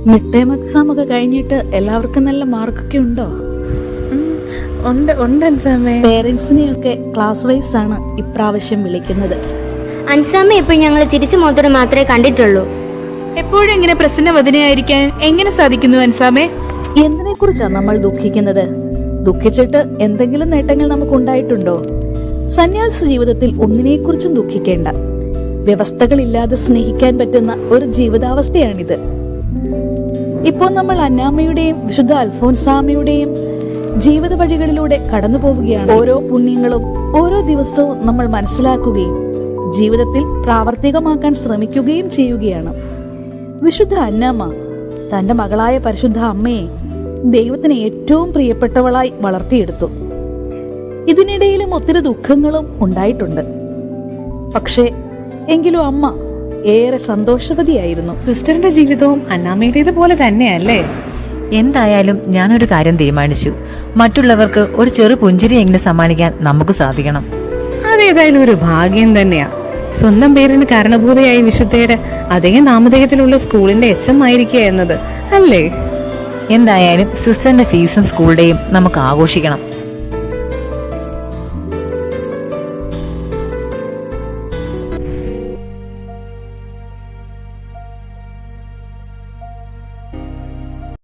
Mid term exam ഒക്കെ കഴിഞ്ഞിട്ട് എല്ലാവർക്കും നല്ല മാർക്കൊക്കെ ഉണ്ടോ? ഉണ്ട് അൻസാമേ. പേരൻസിനെയൊക്കെ ക്ലാസ് വൈസ് ആണ് ഇപ്രാവശ്യം വിളിക്കുന്നത്. അൻസാമ ഇപ്പോൾ ഞങ്ങൾ ചിരിച്ചു മുഖത്തോട് മാത്രമേ കണ്ടിട്ടുള്ളൂ. എപ്പോഴും ഇങ്ങനെ പ്രസന്നവദനയായിരിക്കാൻ എങ്ങനെ സാധിക്കുന്നു അൻസാമേ? എന്തിനെ കുറിച്ചാണ് നമ്മൾ ദുഃഖിക്കുന്നത്? ദുഃഖിച്ചിട്ട് എന്തെങ്കിലും നേട്ടങ്ങൾ നമുക്ക് ഉണ്ടായിട്ടുണ്ടോ? സന്യാസ ജീവിതത്തിൽ ഒന്നിനെക്കുറിച്ചും ദുഃഖിക്കേണ്ട. വ്യവസ്ഥകളില്ലാതെ സ്നേഹിക്കാൻ പറ്റുന്ന ഒരു ജീവിതാവസ്ഥയാണിത്. ഇപ്പോൾ നമ്മൾ അന്നാമ്മയുടെയും വിശുദ്ധ അൽഫോൻസാമയുടെയും ജീവിത വഴികളിലൂടെ കടന്നു പോവുകയാണ്. ഓരോ പുണ്യങ്ങളും ഓരോ ദിവസവും നമ്മൾ മനസ്സിലാക്കുകയും ജീവിതത്തിൽ പ്രാവർത്തികമാക്കാൻ ശ്രമിക്കുകയും ചെയ്യുകയാണ്. വിശുദ്ധ അന്നാമ്മ തന്റെ മകളായ പരിശുദ്ധ അമ്മയെ ദൈവത്തിന് ഏറ്റവും പ്രിയപ്പെട്ടവളായി വളർത്തിയെടുത്തു. ഇതിനിടയിലും ഒത്തിരി ദുഃഖങ്ങളും ഉണ്ടായിട്ടുണ്ട്. പക്ഷേ എങ്കിലും അമ്മ ഏറെ സന്തോഷവതിയായിരുന്നു. സിസ്റ്ററിന്റെ ജീവിതവും അന്നാമ്മയുടേത് പോലെ തന്നെയല്ലേ? എന്തായാലും ഞാനൊരു കാര്യം തീരുമാനിച്ചു. മറ്റുള്ളവർക്ക് ഒരു ചെറു പുഞ്ചിരിയെങ്കിലും സമ്മാനിക്കാൻ നമുക്ക് സാധിക്കണം. അതേതായാലും ഒരു ഭാഗ്യം തന്നെയാ. സ്വന്തം പേരിന് കാരണഭൂതയായ വിശുദ്ധയുടെ അതേ നാമധേയത്തിലുള്ള സ്കൂളിന്റെ എച്ച്.എം ആയിരിക്കുക എന്നത് അല്ലേ? എന്തായാലും സിസ്റ്ററിന്റെ ഫീസും സ്കൂളുടെയും നമുക്ക് ആഘോഷിക്കണം.